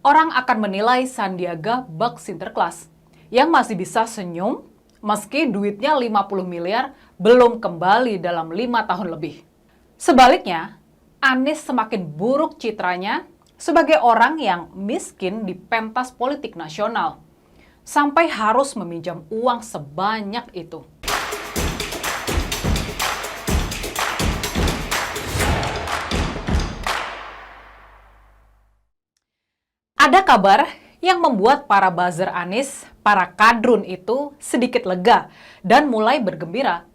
orang akan menilai Sandiaga bak Sinterklas yang masih bisa senyum meski duitnya 50 miliar belum kembali dalam 5 tahun lebih. Sebaliknya, Anies semakin buruk citranya sebagai orang yang miskin di pentas politik nasional, sampai harus meminjam uang sebanyak itu. Ada kabar yang membuat para buzzer Anies, para kadrun itu sedikit lega dan mulai bergembira.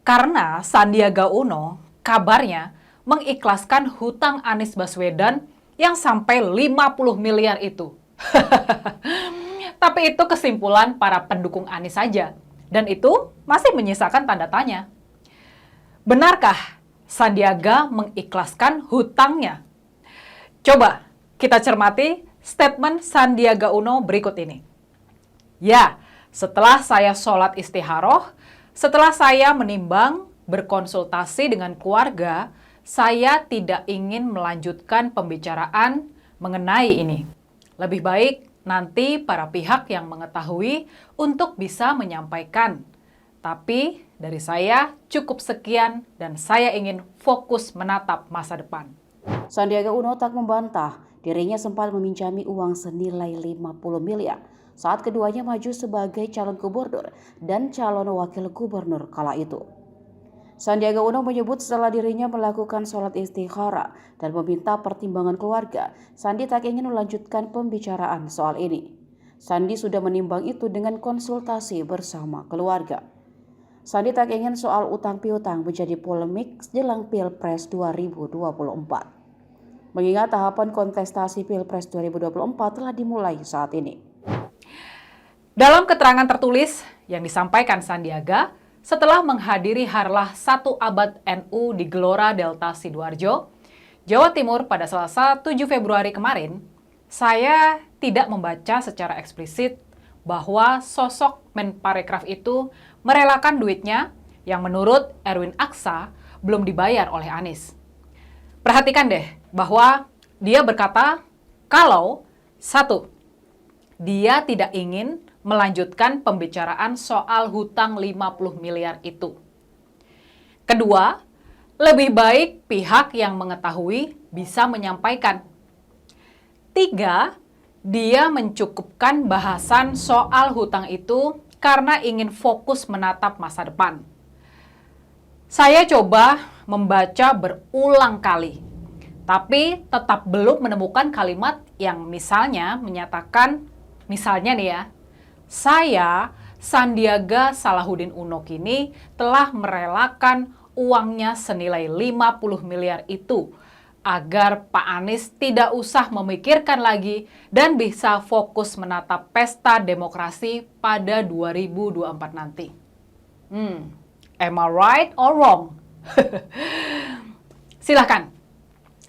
Karena Sandiaga Uno kabarnya mengikhlaskan hutang Anies Baswedan yang sampai 50 miliar itu. Tapi itu kesimpulan para pendukung Anies saja. Dan itu masih menyisakan tanda tanya. Benarkah Sandiaga mengikhlaskan hutangnya? Coba kita cermati statement Sandiaga Uno berikut ini. Ya, setelah saya sholat istikharoh, setelah saya menimbang, berkonsultasi dengan keluarga, saya tidak ingin melanjutkan pembicaraan mengenai ini. Lebih baik nanti para pihak yang mengetahui untuk bisa menyampaikan. Tapi dari saya cukup sekian dan saya ingin fokus menatap masa depan. Sandiaga Uno tak membantah dirinya sempat meminjami uang senilai 50 miliar saat keduanya maju sebagai calon gubernur dan calon wakil gubernur kala itu. Sandiaga Uno menyebut setelah dirinya melakukan sholat istikharah dan meminta pertimbangan keluarga, Sandi tak ingin melanjutkan pembicaraan soal ini. Sandi sudah menimbang itu dengan konsultasi bersama keluarga. Sandi tak ingin soal utang piutang menjadi polemik jelang Pilpres 2024. Mengingat tahapan kontestasi Pilpres 2024 telah dimulai saat ini. Dalam keterangan tertulis yang disampaikan Sandiaga setelah menghadiri harlah 1 abad NU di Gelora Delta Sidoarjo, Jawa Timur pada Selasa 7 Februari kemarin, saya tidak membaca secara eksplisit bahwa sosok Menparekraf itu merelakan duitnya yang menurut Erwin Aksa belum dibayar oleh Anies. Perhatikan deh bahwa dia berkata kalau 1. Dia tidak ingin melanjutkan pembicaraan soal hutang 50 miliar itu. Kedua, lebih baik pihak yang mengetahui bisa menyampaikan. 3, dia mencukupkan bahasan soal hutang itu karena ingin fokus menatap masa depan. Saya coba membaca berulang kali, tapi tetap belum menemukan kalimat yang misalnya menyatakan, misalnya nih ya, saya, Sandiaga Salahuddin Uno kini telah merelakan uangnya senilai 50 miliar itu agar Pak Anies tidak usah memikirkan lagi dan bisa fokus menatap pesta demokrasi pada 2024 nanti. Am I right or wrong? Silahkan,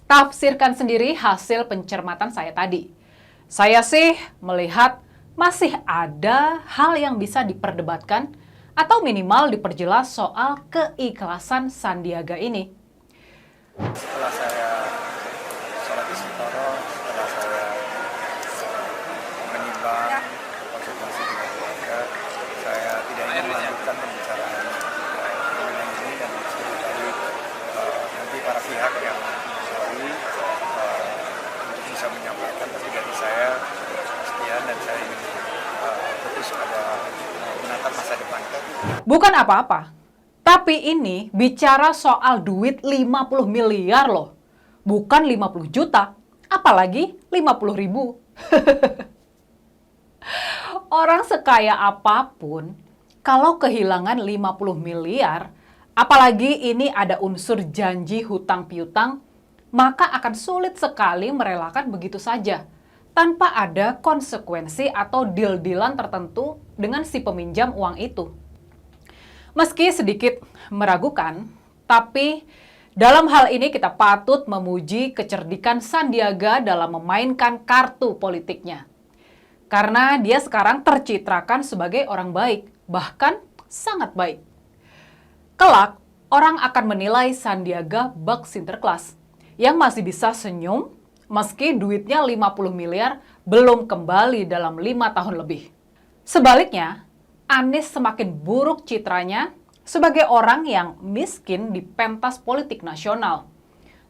tafsirkan sendiri hasil pencermatan saya tadi. Saya sih melihat masih ada hal yang bisa diperdebatkan atau minimal diperjelas soal keikhlasan Sandiaga ini. Setelah saya sholat istikharah, setelah saya menimbang konsultasi dengan keluarga, saya tidak ingin melanjutkan pembicaraan mengenai ini dan semoga nanti para pihak yang mengetahui bisa menyampaikan, tapi dari saya sekian dan saya ingin fokus pada menatap masa depan. Bukan apa-apa, tapi ini bicara soal duit 50 miliar loh, bukan 50 juta, apalagi 50 ribu. Orang sekaya apapun, kalau kehilangan 50 miliar, apalagi ini ada unsur janji hutang piutang, maka akan sulit sekali merelakan begitu saja, tanpa ada konsekuensi atau deal-dealan tertentu dengan si peminjam uang itu. Meski sedikit meragukan, tapi dalam hal ini kita patut memuji kecerdikan Sandiaga dalam memainkan kartu politiknya. Karena dia sekarang tercitrakan sebagai orang baik, bahkan sangat baik. Kelak, orang akan menilai Sandiaga bak Sinterklas yang masih bisa senyum meski duitnya 50 miliar belum kembali dalam 5 tahun lebih. Sebaliknya, Anies semakin buruk citranya sebagai orang yang miskin di pentas politik nasional,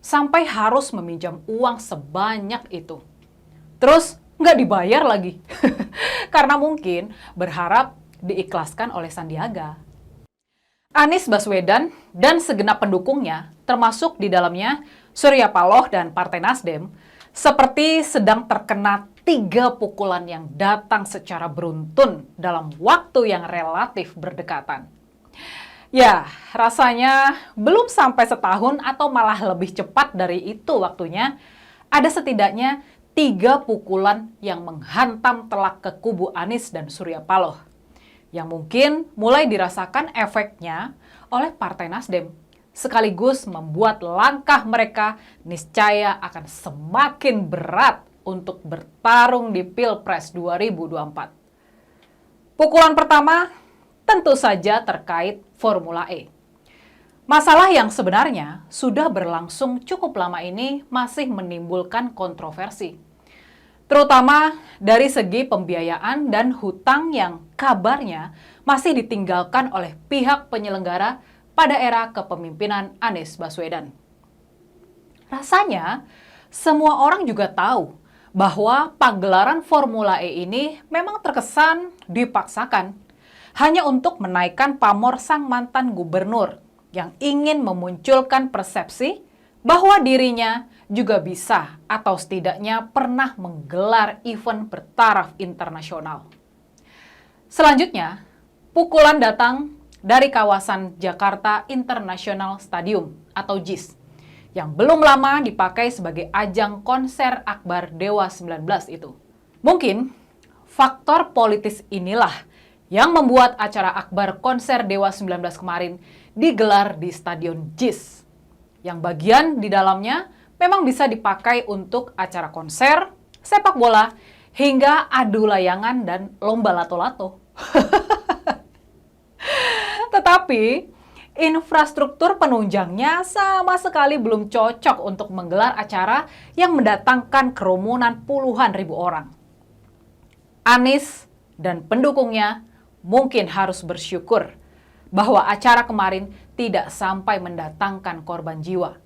sampai harus meminjam uang sebanyak itu. Terus nggak dibayar lagi, karena mungkin berharap diikhlaskan oleh Sandiaga. Anies Baswedan dan segenap pendukungnya, termasuk di dalamnya Surya Paloh dan Partai Nasdem, seperti sedang terkena 3 pukulan yang datang secara beruntun dalam waktu yang relatif berdekatan. Ya, rasanya belum sampai setahun atau malah lebih cepat dari itu waktunya, ada setidaknya 3 pukulan yang menghantam telak ke kubu Anies dan Surya Paloh, yang mungkin mulai dirasakan efeknya oleh Partai Nasdem, sekaligus membuat langkah mereka niscaya akan semakin berat untuk bertarung di Pilpres 2024. Pukulan pertama tentu saja terkait Formula E. Masalah yang sebenarnya sudah berlangsung cukup lama ini masih menimbulkan kontroversi, terutama dari segi pembiayaan dan hutang yang kabarnya masih ditinggalkan oleh pihak penyelenggara pada era kepemimpinan Anies Baswedan. Rasanya, semua orang juga tahu bahwa pagelaran Formula E ini memang terkesan dipaksakan hanya untuk menaikkan pamor sang mantan gubernur yang ingin memunculkan persepsi bahwa dirinya juga bisa atau setidaknya pernah menggelar event bertaraf internasional. Selanjutnya, pukulan datang dari kawasan Jakarta International Stadium atau JIS yang belum lama dipakai sebagai ajang konser akbar Dewa 19 itu. Mungkin faktor politis inilah yang membuat acara akbar konser Dewa 19 kemarin digelar di Stadion JIS, yang bagian di dalamnya memang bisa dipakai untuk acara konser, sepak bola, hingga adu layangan dan lomba lato-lato. Tetapi, infrastruktur penunjangnya sama sekali belum cocok untuk menggelar acara yang mendatangkan kerumunan puluhan ribu orang. Anies dan pendukungnya mungkin harus bersyukur bahwa acara kemarin tidak sampai mendatangkan korban jiwa,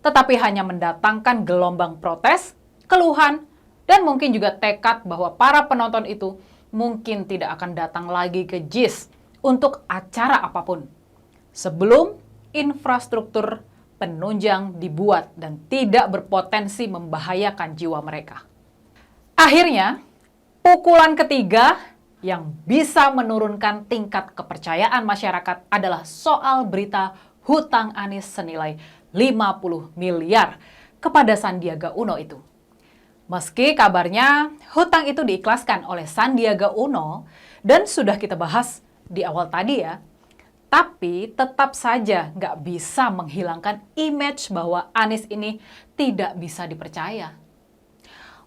tetapi hanya mendatangkan gelombang protes, keluhan, dan mungkin juga tekad bahwa para penonton itu mungkin tidak akan datang lagi ke JIS untuk acara apapun sebelum infrastruktur penunjang dibuat dan tidak berpotensi membahayakan jiwa mereka. Akhirnya, pukulan ketiga yang bisa menurunkan tingkat kepercayaan masyarakat adalah soal berita hutang Anies senilai 50 miliar kepada Sandiaga Uno itu. Meski kabarnya hutang itu diikhlaskan oleh Sandiaga Uno dan sudah kita bahas di awal tadi ya, tapi tetap saja nggak bisa menghilangkan image bahwa Anies ini tidak bisa dipercaya.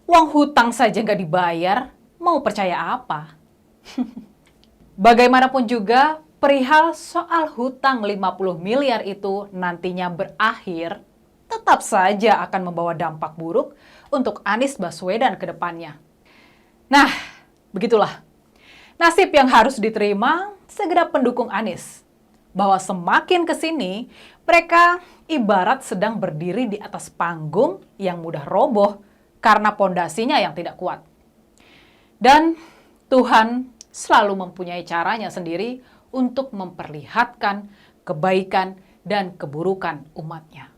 Uang hutang saja nggak dibayar, mau percaya apa? Bagaimanapun juga, perihal soal hutang 50 miliar itu nantinya berakhir, tetap saja akan membawa dampak buruk untuk Anies Baswedan ke depannya. Nah, begitulah nasib yang harus diterima segenap pendukung Anies. Bahwa semakin ke sini, mereka ibarat sedang berdiri di atas panggung yang mudah roboh karena pondasinya yang tidak kuat. Dan Tuhan selalu mempunyai caranya sendiri untuk memperlihatkan kebaikan dan keburukan umatnya.